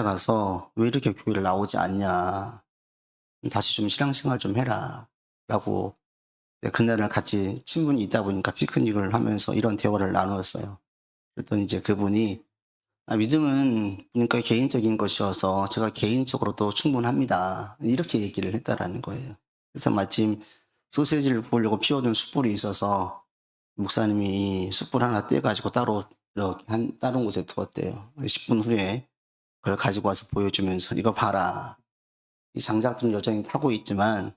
가서 "왜 이렇게 교회를 나오지 않냐. 다시 좀 신앙생활 좀 해라." 라고 그날은 같이 친분이 있다 보니까 피크닉을 하면서 이런 대화를 나누었어요. 그랬더니 이제 그분이 믿음은 그러니까 개인적인 것이어서 제가 개인적으로도 충분합니다." 이렇게 얘기를 했다라는 거예요. 그래서 마침 소시지를 구우려고 피워둔 숯불이 있어서 목사님이 숯불 하나 떼 가지고 따로 이렇게 다른 곳에 두었대요. 10분 후에 그걸 가지고 와서 보여주면서 "이거 봐라. 이 장작들은 여전히 타고 있지만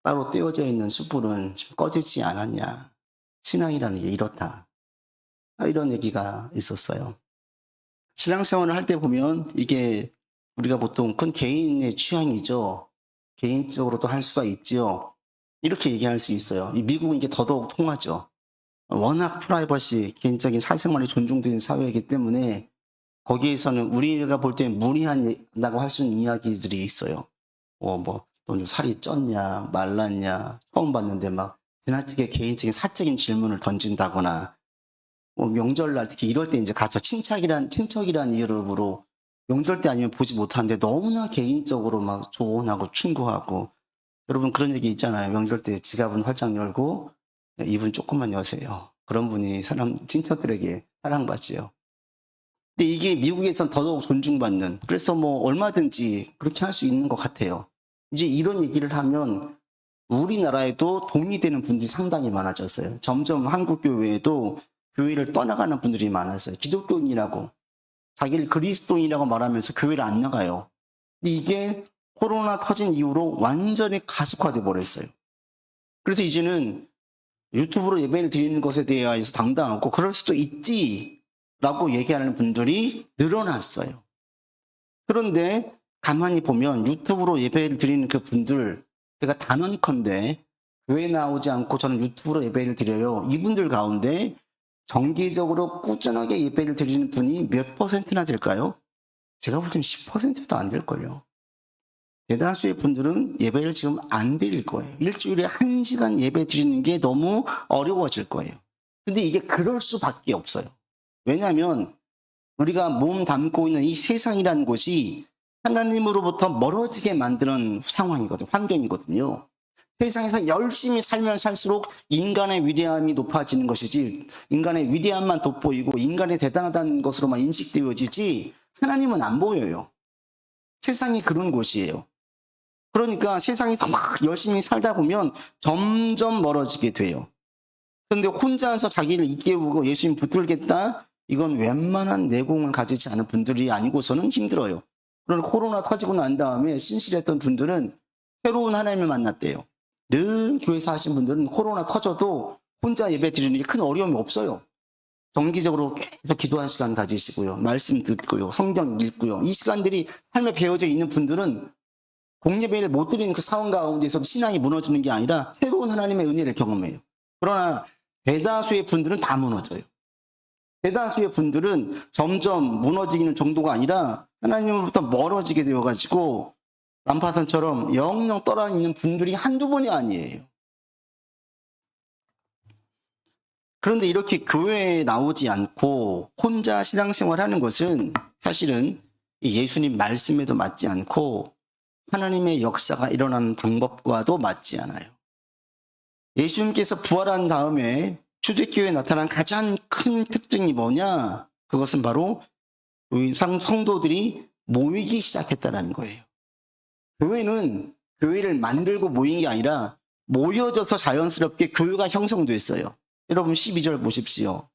따로 떼어져 있는 숯불은 지금 꺼지지 않았냐. 신앙이라는 게 이렇다." 이런 얘기가 있었어요. 신앙생활을 할 때 보면 이게 우리가 보통 큰 개인의 취향이죠. 개인적으로도 할 수가 있지요. 이렇게 얘기할 수 있어요. 이 미국은 이게 더더욱 통하죠. 워낙 프라이버시, 개인적인 사생활이 존중되는 사회이기 때문에 거기에서는 우리가 볼 때 무리한다고 할 수 있는 이야기들이 있어요. 너 좀 살이 쪘냐, 말랐냐, 처음 봤는데 막 지나치게 개인적인 사적인 질문을 던진다거나, 명절날 특히 이럴 때 이제 가서 친척이란 이름으로 명절 때 아니면 보지 못하는데 너무나 개인적으로 막 조언하고 충고하고. 여러분 그런 얘기 있잖아요. 명절 때 지갑은 활짝 열고 입은 조금만 여세요. 그런 분이 친척들에게 사랑받지요. 근데 이게 미국에선 더더욱 존중받는, 그래서 얼마든지 그렇게 할 수 있는 것 같아요. 이제 이런 얘기를 하면 우리나라에도 동의되는 분들이 상당히 많아졌어요. 점점 한국 교회에도 교회를 떠나가는 분들이 많았어요. 기독교인이라고 자기를 그리스도인이라고 말하면서 교회를 안 나가요. 근데 이게 코로나 터진 이후로 완전히 가속화돼 버렸어요. 그래서 이제는 유튜브로 예배를 드리는 것에 대해서 당당하고 그럴 수도 있지라고 얘기하는 분들이 늘어났어요. 그런데 가만히 보면 유튜브로 예배를 드리는 그 분들, 제가 단언컨대 교회 나오지 않고 저는 유튜브로 예배를 드려요. 이분들 가운데 정기적으로 꾸준하게 예배를 드리는 분이 몇 퍼센트나 될까요? 제가 볼 때는 10%도 안 될걸요. 대다수의 분들은 예배를 지금 안 드릴 거예요. 일주일에 1시간 예배 드리는 게 너무 어려워질 거예요. 근데 이게 그럴 수밖에 없어요. 왜냐하면 우리가 몸 담고 있는 이 세상이라는 곳이 하나님으로부터 멀어지게 만드는 상황이거든요. 환경이거든요. 세상에서 열심히 살면 살수록 인간의 위대함이 높아지는 것이지, 인간의 위대함만 돋보이고 인간이 대단하다는 것으로만 인식되어지지 하나님은 안 보여요. 세상이 그런 곳이에요. 그러니까 세상에서 막 열심히 살다 보면 점점 멀어지게 돼요. 그런데 혼자서 자기를 일깨우고 예수님 붙들겠다? 이건 웬만한 내공을 가지지 않은 분들이 아니고서는 힘들어요. 그러나 코로나 터지고 난 다음에 신실했던 분들은 새로운 하나님을 만났대요. 늘 교회에서 하신 분들은 코로나 터져도 혼자 예배 드리는 게 큰 어려움이 없어요. 정기적으로 계속 기도하는 시간 가지시고요. 말씀 듣고요. 성경 읽고요. 이 시간들이 삶에 배어져 있는 분들은 공예배를 못 드리는 그 상황 가운데서 신앙이 무너지는 게 아니라 새로운 하나님의 은혜를 경험해요. 그러나 대다수의 분들은 다 무너져요. 대다수의 분들은 점점 무너지는 정도가 아니라 하나님으로부터 멀어지게 되어가지고 난파선처럼 영영 떠나있는 분들이 한두 번이 아니에요. 그런데 이렇게 교회에 나오지 않고 혼자 신앙생활하는 것은 사실은 예수님 말씀에도 맞지 않고 하나님의 역사가 일어나는 방법과도 맞지 않아요. 예수님께서 부활한 다음에 초대교회에 나타난 가장 큰 특징이 뭐냐? 그것은 바로 성도들이 모이기 시작했다는 거예요. 교회는 교회를 만들고 모인 게 아니라 모여져서 자연스럽게 교회가 형성됐어요. 여러분 12절 보십시오.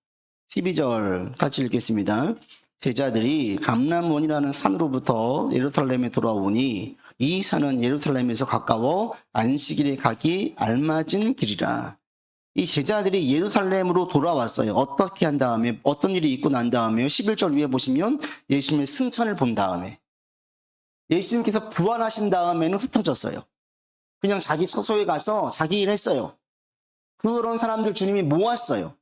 12절 같이 읽겠습니다. 제자들이 감람원이라는 산으로부터 예루살렘에 돌아오니 이 산은 예루살렘에서 가까워 안식일에 가기 알맞은 길이라. 이 제자들이 예루살렘으로 돌아왔어요. 어떻게 한 다음에, 어떤 일이 있고 난 다음에요. 11절 위에 보시면 예수님의 승천을 본 다음에, 예수님께서 부활하신 다음에는 흩어졌어요. 그냥 자기 소소에 가서 자기 일 했어요. 그런 사람들 주님이 모았어요.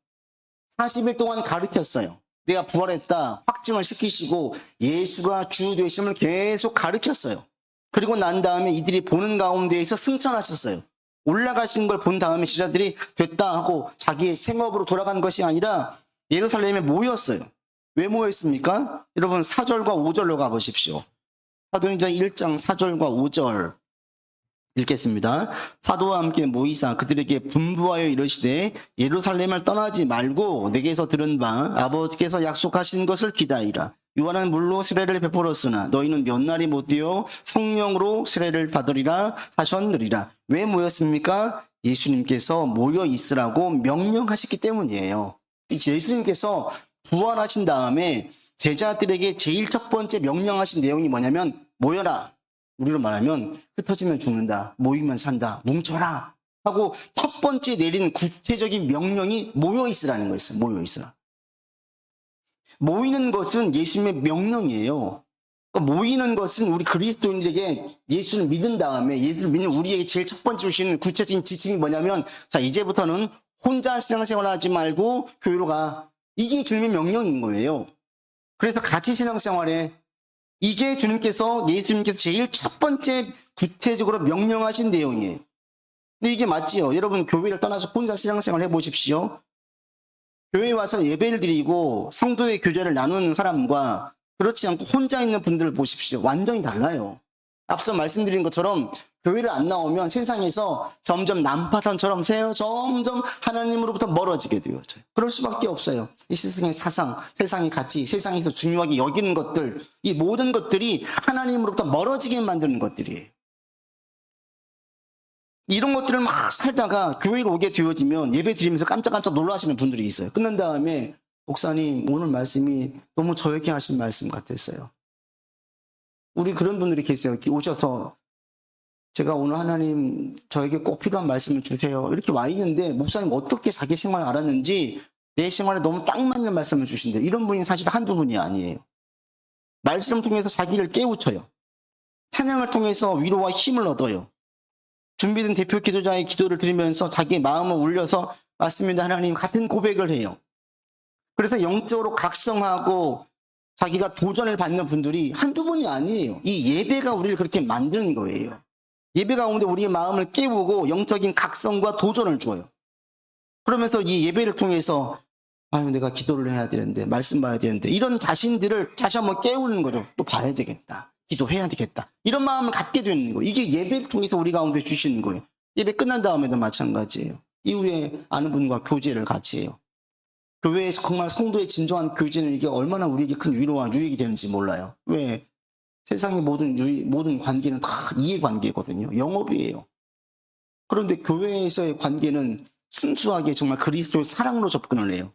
40일 동안 가르쳤어요. 내가 부활했다 확증을 시키시고 예수가 주 되심을 계속 가르쳤어요. 그리고 난 다음에 이들이 보는 가운데에서 승천하셨어요. 올라가신 걸 본 다음에 제자들이 됐다 하고 자기의 생업으로 돌아간 것이 아니라 예루살렘에 모였어요. 왜 모였습니까? 여러분 4절과 5절로 가보십시오. 사도행전 1장 4절과 5절 읽겠습니다. 사도와 함께 모이사 그들에게 분부하여 이르시되 예루살렘을 떠나지 말고 내게서 들은 바 아버지께서 약속하신 것을 기다리라. 요한은 물로 세례를 베풀었으나 너희는 몇 날이 못 되어 성령으로 세례를 받으리라 하셨느니라. 왜 모였습니까? 예수님께서 모여 있으라고 명령하셨기 때문이에요. 예수님께서 부활하신 다음에 제자들에게 제일 첫 번째 명령하신 내용이 뭐냐면 모여라. 우리로 말하면 흩어지면 죽는다. 모이면 산다. 뭉쳐라. 하고 첫 번째 내린 구체적인 명령이 모여 있으라는 거였어요. 모여 있으라. 모이는 것은 예수님의 명령이에요. 그러니까 모이는 것은 우리 그리스도인들에게 예수를 믿은 다음에 예수를 믿는 우리에게 제일 첫 번째 주시는 구체적인 지침이 뭐냐면 자 이제부터는 혼자 신앙생활 하지 말고 교회로 가. 이게 주님의 명령인 거예요. 그래서 같이 신앙생활에 이게 예수님께서 제일 첫 번째 구체적으로 명령하신 내용이에요. 근데 이게 맞지요? 여러분 교회를 떠나서 혼자 신앙생활 해보십시오. 교회에 와서 예배를 드리고 성도의 교제를 나누는 사람과 그렇지 않고 혼자 있는 분들을 보십시오. 완전히 달라요. 앞서 말씀드린 것처럼 교회를 안 나오면 세상에서 점점 난파선처럼 점점 하나님으로부터 멀어지게 되어져요. 그럴 수밖에 없어요. 이 세상의 사상, 세상의 가치, 세상에서 중요하게 여기는 것들, 이 모든 것들이 하나님으로부터 멀어지게 만드는 것들이에요. 이런 것들을 막 살다가 교회로 오게 되어지면 예배 드리면서 깜짝깜짝 놀라시는 분들이 있어요. 끝난 다음에 목사님 오늘 말씀이 너무 저에게 하신 말씀 같았어요. 우리 그런 분들이 계세요. 이렇게 오셔서 제가 오늘 하나님 저에게 꼭 필요한 말씀을 주세요. 이렇게 와 있는데 목사님 어떻게 자기 생활을 알았는지 내 생활에 너무 딱 맞는 말씀을 주신대요. 이런 분이 사실 한두 분이 아니에요. 말씀을 통해서 자기를 깨우쳐요. 찬양을 통해서 위로와 힘을 얻어요. 준비된 대표 기도자의 기도를 드리면서 자기의 마음을 울려서 맞습니다 하나님 같은 고백을 해요. 그래서 영적으로 각성하고 자기가 도전을 받는 분들이 한두 분이 아니에요. 이 예배가 우리를 그렇게 만드는 거예요. 예배 가운데 우리의 마음을 깨우고 영적인 각성과 도전을 줘요. 그러면서 이 예배를 통해서 아유 내가 기도를 해야 되는데 말씀 봐야 되는데 이런 자신들을 다시 한번 깨우는 거죠. 또 봐야 되겠다. 기도해야 되겠다. 이런 마음을 갖게 되는 거예요. 이게 예배를 통해서 우리 가운데 주시는 거예요. 예배 끝난 다음에도 마찬가지예요. 이후에 아는 분과 교제를 같이 해요. 교회에서 정말 성도의 진정한 교제는 이게 얼마나 우리에게 큰 위로와 유익이 되는지 몰라요. 왜? 세상의 모든 관계는 다 이해관계거든요. 영업이에요. 그런데 교회에서의 관계는 순수하게 정말 그리스도의 사랑으로 접근을 해요.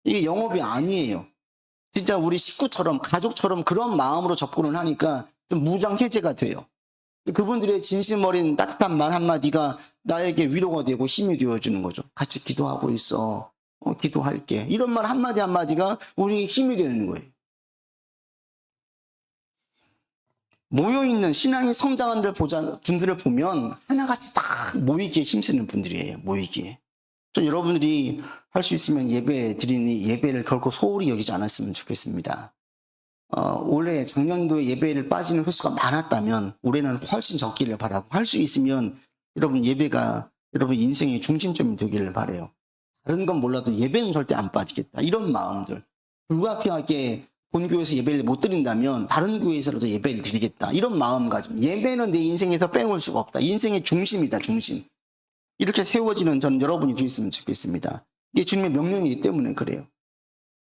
이게 영업이 아니에요. 진짜 우리 식구처럼 가족처럼 그런 마음으로 접근을 하니까 좀 무장해제가 돼요. 그분들의 진심 어린 따뜻한 말 한마디가 나에게 위로가 되고 힘이 되어주는 거죠. 같이 기도하고 있어. 기도할게. 이런 말 한마디가 우리에게 힘이 되는 거예요. 모여있는 신앙이 성장한 분들을 보면 하나같이 다 모이기에 힘쓰는 분들이에요. 모이기에. 좀 여러분들이 할 수 있으면 예배 드리니 예배를 결코 소홀히 여기지 않았으면 좋겠습니다. 올해 작년도에 예배를 빠지는 횟수가 많았다면 올해는 훨씬 적기를 바라고 할 수 있으면 여러분 예배가 여러분 인생의 중심점이 되기를 바라요. 다른 건 몰라도 예배는 절대 안 빠지겠다. 이런 마음들. 불가피하게 본교회에서 예배를 못 드린다면 다른 교회에서라도 예배를 드리겠다. 이런 마음가짐. 예배는 내 인생에서 빼올 수가 없다. 인생의 중심이다. 중심. 이렇게 세워지는 저는 여러분이 되었으면 좋겠습니다. 이게 주님의 명령이기 때문에 그래요.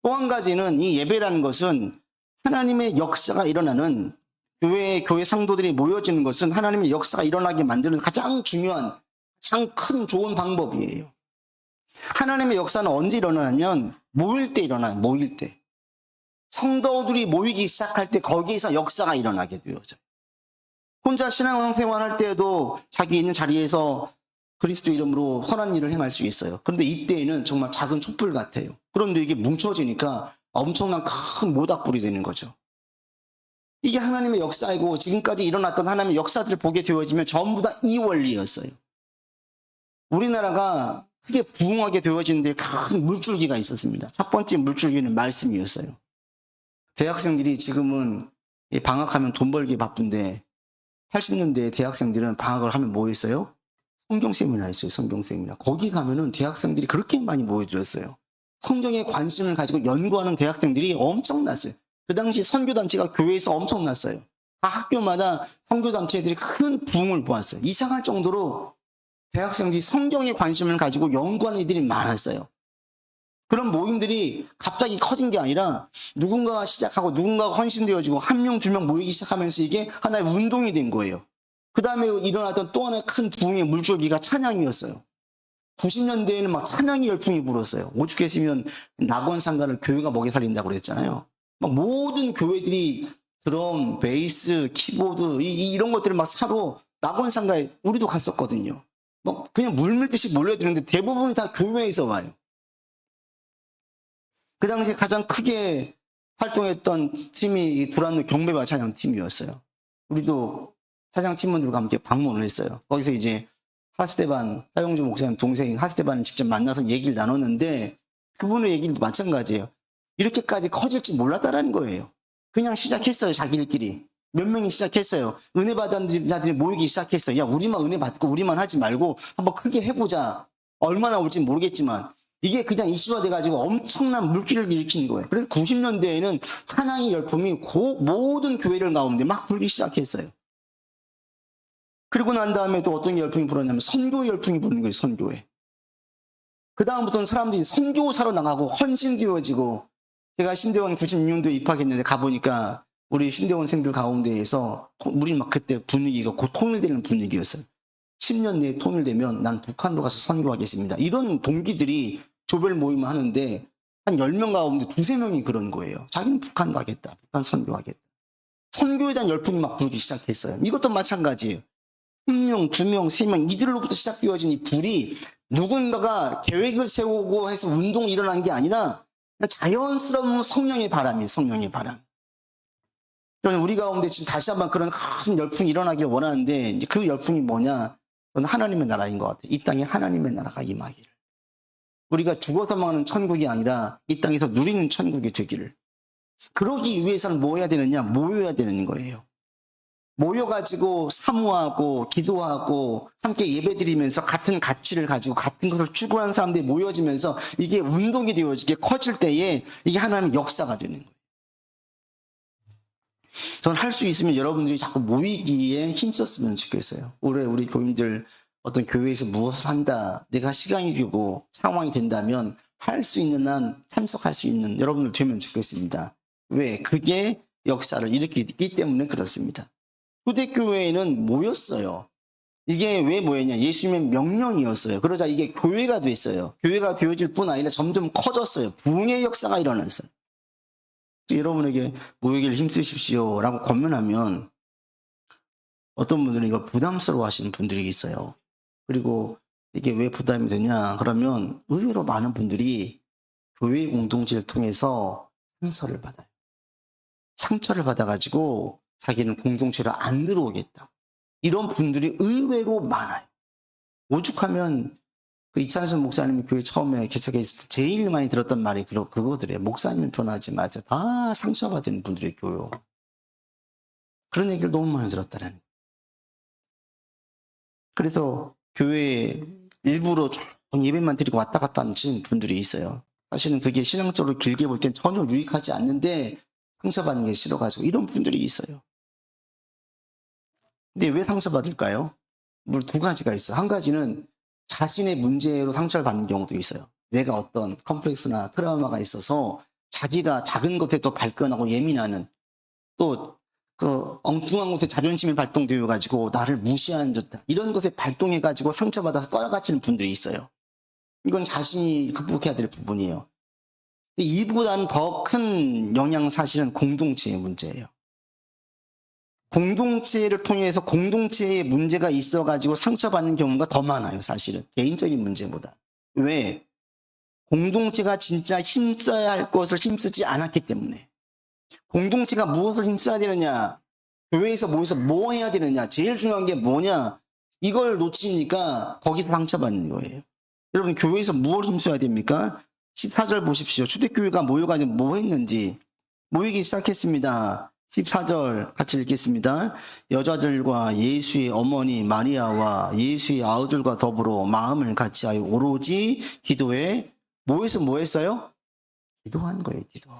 또 한 가지는 이 예배라는 것은 하나님의 역사가 일어나는 교회 상도들이 모여지는 것은 하나님의 역사가 일어나게 만드는 가장 중요한 가장 큰 좋은 방법이에요. 하나님의 역사는 언제 일어나냐면 모일 때 일어나요. 모일 때. 성도들이 모이기 시작할 때 거기에서 역사가 일어나게 되어져요. 혼자 신앙생활할 때에도 자기 있는 자리에서 그리스도 이름으로 선한 일을 행할 수 있어요. 그런데 이때에는 정말 작은 촛불 같아요. 그런데 이게 뭉쳐지니까 엄청난 큰 모닥불이 되는 거죠. 이게 하나님의 역사이고 지금까지 일어났던 하나님의 역사들을 보게 되어지면 전부 다 이 원리였어요. 우리나라가 크게 부흥하게 되어진 데 큰 물줄기가 있었습니다. 첫 번째 물줄기는 말씀이었어요. 대학생들이 지금은 방학하면 돈 벌기 바쁜데 80년대 대학생들은 방학을 하면 뭐 했어요? 성경 세미나 했어요. 성경 세미나. 거기 가면은 대학생들이 그렇게 많이 모여들었어요. 성경에 관심을 가지고 연구하는 대학생들이 엄청났어요. 그 당시 선교단체가 교회에서 엄청났어요. 다 학교마다 선교단체들이 큰 부흥을 보았어요. 이상할 정도로 대학생들이 성경에 관심을 가지고 연구하는 애들이 많았어요. 그런 모임들이 갑자기 커진 게 아니라 누군가가 시작하고 누군가가 헌신되어지고 한 명, 두 명 모이기 시작하면서 이게 하나의 운동이 된 거예요. 그 다음에 일어나던 또 하나의 큰 부흥의 물줄기가 찬양이었어요. 90년대에는 막 찬양이 열풍이 불었어요. 오죽했으면 낙원상가를 교회가 먹여 살린다고 그랬잖아요. 막 모든 교회들이 드럼, 베이스, 키보드 이런 것들을 막 사러 낙원상가에 우리도 갔었거든요. 막 그냥 물밀듯이 몰려드는데 대부분 다 교회에서 와요. 그 당시에 가장 크게 활동했던 팀이 두란노 경배와 찬양 팀이었어요. 우리도 찬양 팀원들과 함께 방문을 했어요. 거기서 이제 하스데반, 하용주 목사님 동생인 하스데반을 직접 만나서 얘기를 나눴는데 그분의 얘기도 마찬가지예요. 이렇게까지 커질지 몰랐다라는 거예요. 그냥 시작했어요. 자기들끼리. 몇 명이 시작했어요. 은혜 받은 자들이 모이기 시작했어요. 야, 우리만 은혜 받고 우리만 하지 말고 한번 크게 해보자. 얼마나 올지 모르겠지만 이게 그냥 이슈화 돼가지고 엄청난 물기를 일으키는 거예요. 그래서 90년대에는 찬양의 열풍이 모든 교회를 가운데 막 불기 시작했어요. 그리고 난 다음에 또 어떤 열풍이 불었냐면 선교 열풍이 부는 거예요. 선교에. 그 다음부터는 사람들이 선교사로 나가고 헌신되어지고 제가 신대원 96년도에 입학했는데 가보니까 우리 신대원생들 가운데에서 우리 막 그때 분위기가 곧 통일되는 분위기였어요. 10년 내에 통일되면 난 북한으로 가서 선교하겠습니다. 이런 동기들이 조별 모임을 하는데 한 10명 가운데 두세 명이 그런 거예요. 자기는 북한 가겠다. 북한 선교하겠다. 선교에 대한 열풍이 막 불기 시작했어요. 이것도 마찬가지예요. 1명, 2명, 3명 이들로부터 시작되어진 이 불이 누군가가 계획을 세우고 해서 운동이 일어난 게 아니라 자연스러운 성령의 바람이에요. 성령의 바람. 저는 우리 가운데 지금 다시 한번 그런 큰 열풍이 일어나길 원하는데 이제 그 열풍이 뭐냐? 그건 하나님의 나라인 것 같아요. 이 땅에 하나님의 나라가 임하기를. 우리가 죽어서 망하는 천국이 아니라 이 땅에서 누리는 천국이 되기를. 그러기 위해서는 뭐 해야 되느냐? 모여야 되는 거예요. 모여가지고 사모하고 기도하고 함께 예배드리면서 같은 가치를 가지고 같은 것을 추구하는 사람들이 모여지면서 이게 운동이 되어지게 커질 때에 이게 하나님의 역사가 되는 거예요. 저는 할 수 있으면 여러분들이 자꾸 모이기에 힘썼으면 좋겠어요. 올해 우리 교인들 어떤 교회에서 무엇을 한다, 내가 시간이 되고 상황이 된다면 할 수 있는 한 참석할 수 있는 여러분들 되면 좋겠습니다. 왜? 그게 역사를 일으키기 때문에 그렇습니다. 초대교회에는 모였어요. 이게 왜 모였냐? 예수님의 명령이었어요. 그러자 이게 교회가 됐어요. 교회가 되어질 뿐 아니라 점점 커졌어요. 부흥의 역사가 일어났어요. 여러분에게 모이기를 힘쓰십시오 라고 권면하면 어떤 분들은 이거 부담스러워 하시는 분들이 있어요. 그리고 이게 왜 부담이 되냐? 그러면 의외로 많은 분들이 교회 공동체를 통해서 상처를 받아요. 상처를 받아가지고 자기는 공동체로 안 들어오겠다. 이런 분들이 의외로 많아요. 오죽하면 그 이찬순 목사님이 교회 처음에 개척에 있을 때 제일 많이 들었던 말이 그거더래요. 목사님 변하지 마세요. 다 상처받은 분들의 교요. 그런 얘기를 너무 많이 들었다는. 그래서 교회에 일부러 예배만 드리고 왔다 갔다 하는 분들이 있어요. 사실은 그게 신앙적으로 길게 볼 땐 전혀 유익하지 않는데 상처받는 게 싫어가지고 이런 분들이 있어요. 근데 왜 상처받을까요? 물 두 가지가 있어요. 한 가지는 자신의 문제로 상처를 받는 경우도 있어요. 내가 어떤 컴플렉스나 트라우마가 있어서 자기가 작은 것에 또 발끈하고 예민하는 또 그 엉뚱한 곳에 자존심이 발동되어 가지고 나를 무시하는 듯한 이런 것에 발동해 가지고 상처받아서 떠나가치는 분들이 있어요. 이건 자신이 극복해야 될 부분이에요. 이보다는 더 큰 영향 사실은 공동체의 문제예요. 공동체를 통해서 공동체에 문제가 있어가지고 상처받는 경우가 더 많아요, 사실은. 개인적인 문제보다. 왜? 공동체가 진짜 힘써야 할 것을 힘쓰지 않았기 때문에. 공동체가 무엇을 힘써야 되느냐? 교회에서 모여서 뭐 해야 되느냐? 제일 중요한 게 뭐냐? 이걸 놓치니까 거기서 상처받는 거예요. 여러분, 교회에서 무엇을 힘써야 됩니까? 14절 보십시오. 초대교회가 모여가지고 뭐 했는지. 모이기 시작했습니다. 14절 같이 읽겠습니다. 여자들과 예수의 어머니 마리아와 예수의 아우들과 더불어 마음을 같이하여 오로지 기도에 모여서 뭐 했어요? 기도한 거예요. 기도.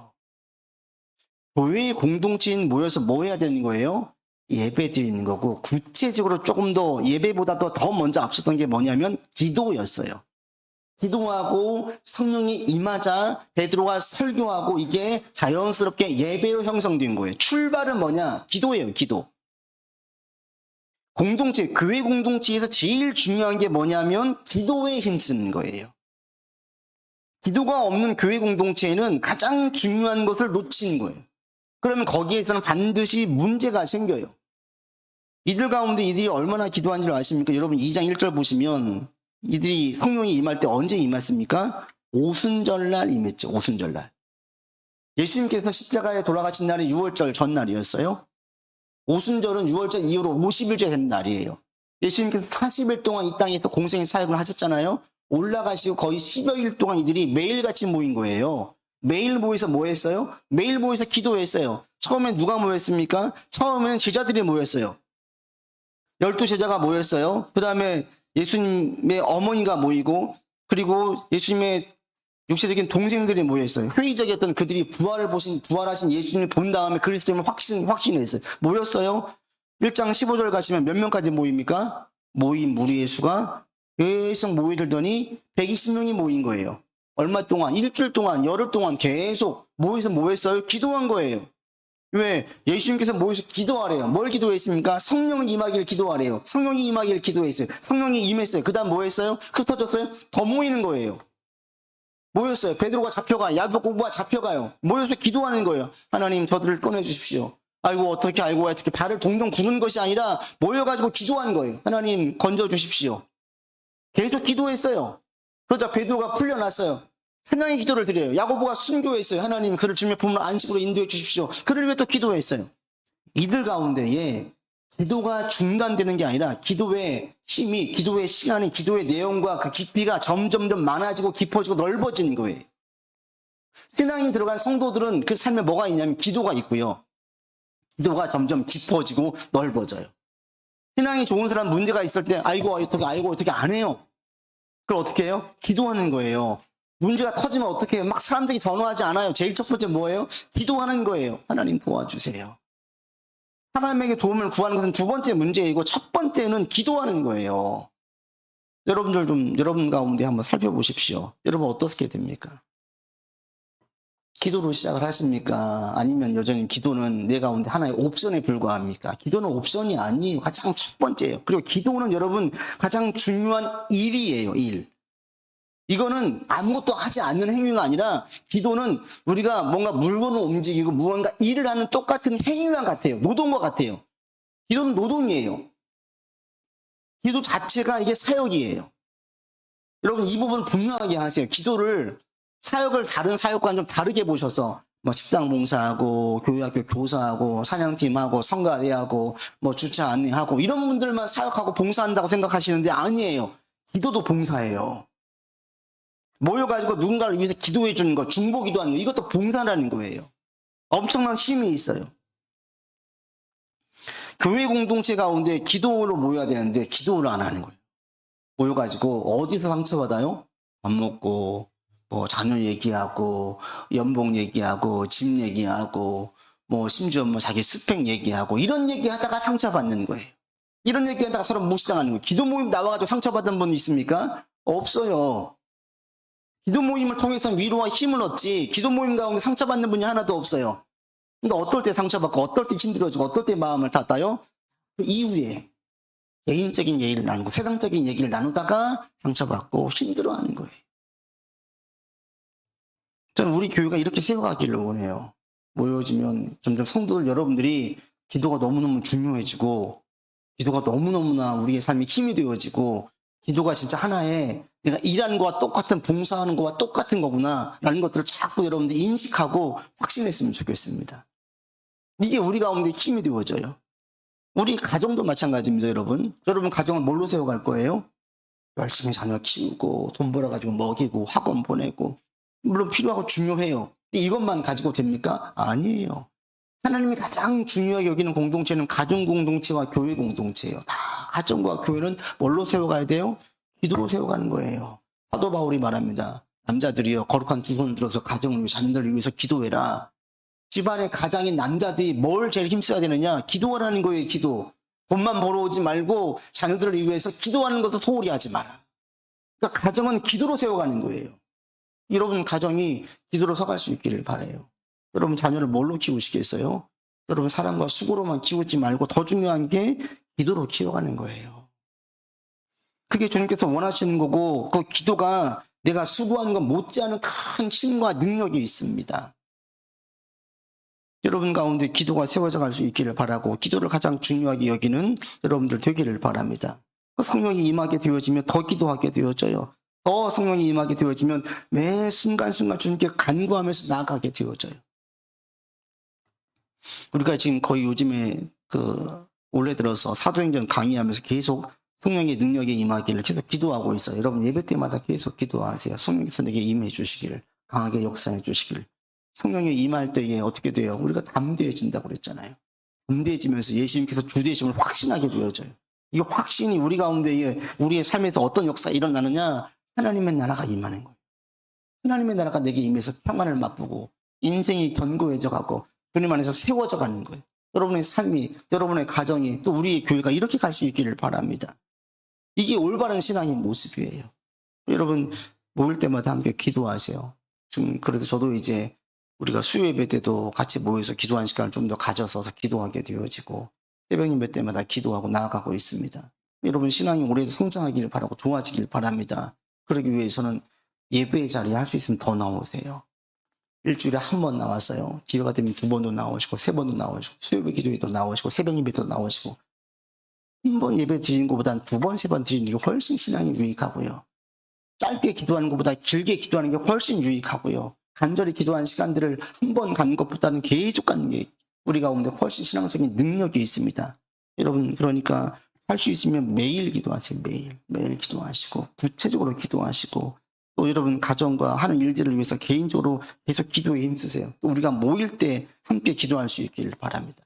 교회의 공동체인 모여서 뭐 해야 되는 거예요? 예배 드리는 거고, 구체적으로 조금 더 예배보다도 더 먼저 앞섰던 게 뭐냐면 기도였어요. 기도하고 성령이 임하자 베드로가 설교하고 이게 자연스럽게 예배로 형성된 거예요. 출발은 뭐냐? 기도예요, 기도. 공동체, 교회 공동체에서 제일 중요한 게 뭐냐면 기도에 힘쓰는 거예요. 기도가 없는 교회 공동체에는 가장 중요한 것을 놓치는 거예요. 그러면 거기에서는 반드시 문제가 생겨요. 이들 가운데 이들이 얼마나 기도한 줄 아십니까? 여러분 2장 1절 보시면 이들이 성령이 임할 때 언제 임했습니까? 오순절날 임했죠. 오순절날. 예수님께서 십자가에 돌아가신 날이 6월절 전날이었어요. 오순절은 6월절 이후로 50일째 된 날이에요. 예수님께서 40일 동안 이 땅에서 공생의 사역을 하셨잖아요. 올라가시고 거의 10여일 동안 이들이 매일같이 모인 거예요. 매일 모여서 뭐 했어요? 매일 모여서 기도했어요. 처음엔 누가 모였습니까? 처음에는 제자들이 모였어요. 12제자가 모였어요. 그 다음에 예수님의 어머니가 모이고, 그리고 예수님의 육체적인 동생들이 모여있어요. 회의적이었던 그들이 부활하신 예수님을 본 다음에 그리스도임을 확신했어요. 모였어요. 1장 15절 가시면 몇 명까지 모입니까? 모인 무리의 수가 계속 모이들더니 120명이 모인 거예요. 얼마 동안? 일주일 동안, 열흘 동안 계속 모여서 뭐 했어요? 기도한 거예요. 왜? 예수님께서 모여서 기도하래요. 뭘 기도했습니까? 성령이 임하기를 기도하래요. 성령이 임하기를 기도했어요. 성령이 임했어요. 그 다음 뭐 했어요? 흩어졌어요? 더 모이는 거예요. 모였어요. 베드로가 잡혀가요. 야고보가 잡혀가요. 모여서 기도하는 거예요. 하나님 저들을 꺼내주십시오. 아이고 어떻게 발을 동동 구는 것이 아니라 모여가지고 기도한 거예요. 하나님 건져주십시오. 계속 기도했어요. 그러자 베드로가 풀려났어요. 찬양의 기도를 드려요. 야고보가 순교했어요. 하나님 그를 주님의 품으로 안식으로 인도해 주십시오. 그를 위해 또 기도했어요. 이들 가운데에 기도가 중단되는 게 아니라 기도의 힘이, 기도의 시간이, 기도의 내용과 그 깊이가 점점 많아지고 깊어지고 넓어지는 거예요. 신앙이 들어간 성도들은 그 삶에 뭐가 있냐면 기도가 있고요. 기도가 점점 깊어지고 넓어져요. 신앙이 좋은 사람 문제가 있을 때 아이고 어떻게 안 해요. 그걸 어떻게 해요? 기도하는 거예요. 문제가 터지면 어떻게 해요? 막 사람들이 전화하지 않아요. 제일 첫 번째 뭐예요? 기도하는 거예요. 하나님 도와주세요. 하나님에게 도움을 구하는 것은 두 번째 문제이고 첫 번째는 기도하는 거예요. 여러분 가운데 한번 살펴보십시오. 여러분 어떻게 됩니까? 기도로 시작을 하십니까? 아니면 여전히 기도는 내 가운데 하나의 옵션에 불과합니까? 기도는 옵션이 아니에요. 가장 첫 번째예요. 그리고 기도는 여러분 가장 중요한 일이에요. 일. 이거는 아무것도 하지 않는 행위가 아니라 기도는 우리가 뭔가 물건을 움직이고 무언가 일을 하는 똑같은 행위와 같아요. 노동과 같아요. 기도는 노동이에요. 기도 자체가 이게 사역이에요. 여러분 이 부분 분명하게 하세요. 기도를 사역을 다른 사역과는 좀 다르게 보셔서 뭐 식당 봉사하고 교회학교 교사하고 사냥팀하고 성가대하고 뭐 주차 안내하고 이런 분들만 사역하고 봉사한다고 생각하시는데 아니에요. 기도도 봉사예요. 모여가지고 누군가를 위해서 기도해 주는 거, 중보기도하는 거, 이것도 봉사라는 거예요. 엄청난 힘이 있어요. 교회 공동체 가운데 기도로 모여야 되는데 기도를 안 하는 거예요. 모여가지고 어디서 상처받아요? 밥 먹고 뭐 자녀 얘기하고 연봉 얘기하고 집 얘기하고 뭐 심지어 뭐 자기 스펙 얘기하고 이런 얘기하다가 상처받는 거예요. 이런 얘기하다가 서로 무시당하는 거예요. 기도 모임 나와가지고 상처받은 분 있습니까? 없어요. 기도 모임을 통해서 위로와 힘을 얻지 기도 모임 가운데 상처받는 분이 하나도 없어요. 그러니까 어떨 때 상처받고 어떨 때 힘들어지고 어떨 때 마음을 닫아요? 그 이후에 개인적인 얘기를 나누고 세상적인 얘기를 나누다가 상처받고 힘들어하는 거예요. 저는 우리 교회가 이렇게 세워가기를 원해요. 모여지면 점점 성도들 여러분들이 기도가 너무너무 중요해지고 기도가 너무너무나 우리의 삶에 힘이 되어지고 기도가 진짜 하나의 내가 일하는 거와 똑같은 봉사하는 거와 똑같은 거구나 라는 것들을 자꾸 여러분들 인식하고 확신했으면 좋겠습니다. 이게 우리 가운데 힘이 되어져요. 우리 가정도 마찬가지입니다. 여러분 가정은 뭘로 세워갈 거예요? 열심히 자녀 키우고 돈 벌어가지고 먹이고 학원 보내고 물론 필요하고 중요해요. 근데 이것만 가지고 됩니까? 아니에요. 하나님이 가장 중요하게 여기는 공동체는 가정 공동체와 교회 공동체예요. 다 가정과 교회는 뭘로 세워가야 돼요? 기도로 세워가는 거예요. 사도 바울이 말합니다. 남자들이여 거룩한 두 손을 들어서 가정을 위해 자녀들을 위해서 기도해라. 집안의 가장인 남자들이 뭘 제일 힘써야 되느냐? 기도하라는 거예요, 기도. 돈만 벌어오지 말고 자녀들을 위해서 기도하는 것도 소홀히 하지 마라. 그러니까 가정은 기도로 세워가는 거예요. 여러분 가정이 기도로 서갈 수 있기를 바라요. 여러분 자녀를 뭘로 키우시겠어요? 여러분 사랑과 수고로만 키우지 말고 더 중요한 게 기도로 키워가는 거예요. 그게 주님께서 원하시는 거고 그 기도가 내가 수고하는 것 못지않은 큰 힘과 능력이 있습니다. 여러분 가운데 기도가 세워져 갈 수 있기를 바라고 기도를 가장 중요하게 여기는 여러분들 되기를 바랍니다. 성령이 임하게 되어지면 더 기도하게 되어져요. 더 성령이 임하게 되어지면 매 순간순간 주님께 간구하면서 나아가게 되어져요. 우리가 지금 거의 요즘에 올해 들어서 사도행전 강의하면서 계속 성령의 능력에 임하기를 계속 기도하고 있어요. 여러분 예배 때마다 계속 기도하세요. 성령께서 내게 임해 주시기를, 강하게 역사해 주시기를. 성령이 임할 때에 어떻게 돼요? 우리가 담대해진다고 그랬잖아요. 담대해지면서 예수님께서 주 되심을 확신하게 되어져요. 이 확신이 우리 가운데에 우리의 삶에서 어떤 역사가 일어나느냐? 하나님의 나라가 임하는 거예요. 하나님의 나라가 내게 임해서 평안을 맛보고 인생이 견고해져 가고 주님 안에서 세워져 가는 거예요. 여러분의 삶이, 여러분의 가정이, 또 우리의 교회가 이렇게 갈 수 있기를 바랍니다. 이게 올바른 신앙의 모습이에요. 여러분 모일 때마다 함께 기도하세요. 지금 그래도 저도 이제 우리가 수요 예배 때도 같이 모여서 기도하는 시간을 좀 더 가져서 기도하게 되어지고 새벽 예배 때마다 기도하고 나아가고 있습니다. 여러분 신앙이 올해도 성장하기를 바라고 좋아지길 바랍니다. 그러기 위해서는 예배의 자리에 할 수 있으면 더 나오세요. 일주일에 한 번 나왔어요. 기회가 되면 2번도 나오시고 3번도 나오시고 수요 예배 기도에도 나오시고 새벽 예배도 나오시고 한 번 예배 드리는 것보다는 2번, 3번 드리는 게 훨씬 신앙이 유익하고요. 짧게 기도하는 것보다 길게 기도하는 게 훨씬 유익하고요. 간절히 기도한 시간들을 한 번 가는 것보다는 계속 가는 게 우리 가운데 훨씬 신앙적인 능력이 있습니다. 여러분 그러니까 할 수 있으면 매일 기도하세요. 매일 기도하시고 구체적으로 기도하시고 또 여러분 가정과 하는 일들을 위해서 개인적으로 계속 기도에 힘쓰세요. 또 우리가 모일 때 함께 기도할 수 있기를 바랍니다.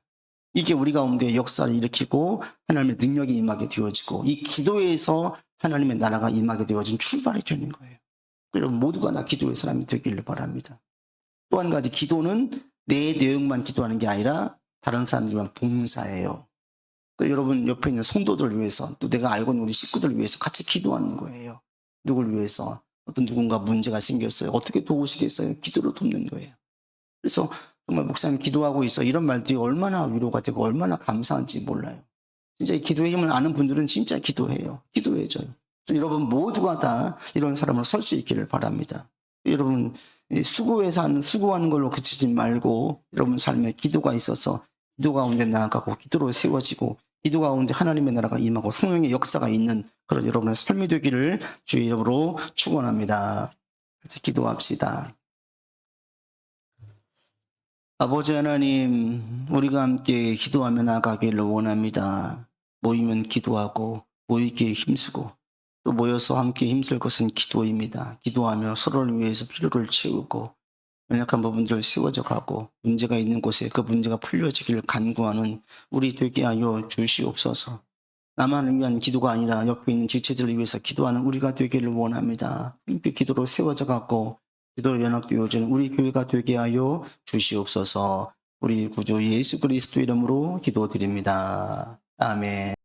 이게 우리 가운데 역사를 일으키고 하나님의 능력이 임하게 되어지고 이 기도에서 하나님의 나라가 임하게 되어진 출발이 되는 거예요. 여러분 모두가 다 기도의 사람이 되기를 바랍니다. 또 한 가지 기도는 내 내용만 기도하는 게 아니라 다른 사람들 위한 봉사예요. 또 여러분 옆에 있는 성도들을 위해서 또 내가 알고 있는 우리 식구들을 위해서 같이 기도하는 거예요. 누굴 위해서 어떤 누군가 문제가 생겼어요. 어떻게 도우시겠어요? 기도로 돕는 거예요. 그래서 정말 목사님 기도하고 있어 이런 말들이 얼마나 위로가 되고 얼마나 감사한지 몰라요. 진짜 이 기도의 힘을 아는 분들은 진짜 기도해요. 기도해줘요. 여러분 모두가 다 이런 사람으로 설 수 있기를 바랍니다. 여러분 수고하는 걸로 그치지 말고 여러분 삶에 기도가 있어서 기도 가운데 나아가고 기도로 세워지고 기도 가운데 하나님의 나라가 임하고 성령의 역사가 있는 그런 여러분의 삶이 되기를 주의 이름으로 축원합니다. 같이 기도합시다. 아버지 하나님, 우리가 함께 기도하며 나아가기를 원합니다. 모이면 기도하고 모이기에 힘쓰고 또 모여서 함께 힘쓸 것은 기도입니다. 기도하며 서로를 위해서 필요를 채우고 연약한 부분들 세워져 가고 문제가 있는 곳에 그 문제가 풀려지기를 간구하는 우리 되게 하여 주시옵소서. 나만을 위한 기도가 아니라 옆에 있는 지체들을 위해서 기도하는 우리가 되기를 원합니다. 함께 기도로 세워져 가고 기도로 연합되어지는 우리 교회가 되게 하여 주시옵소서. 우리 구주 예수 그리스도 이름으로 기도드립니다. 아멘.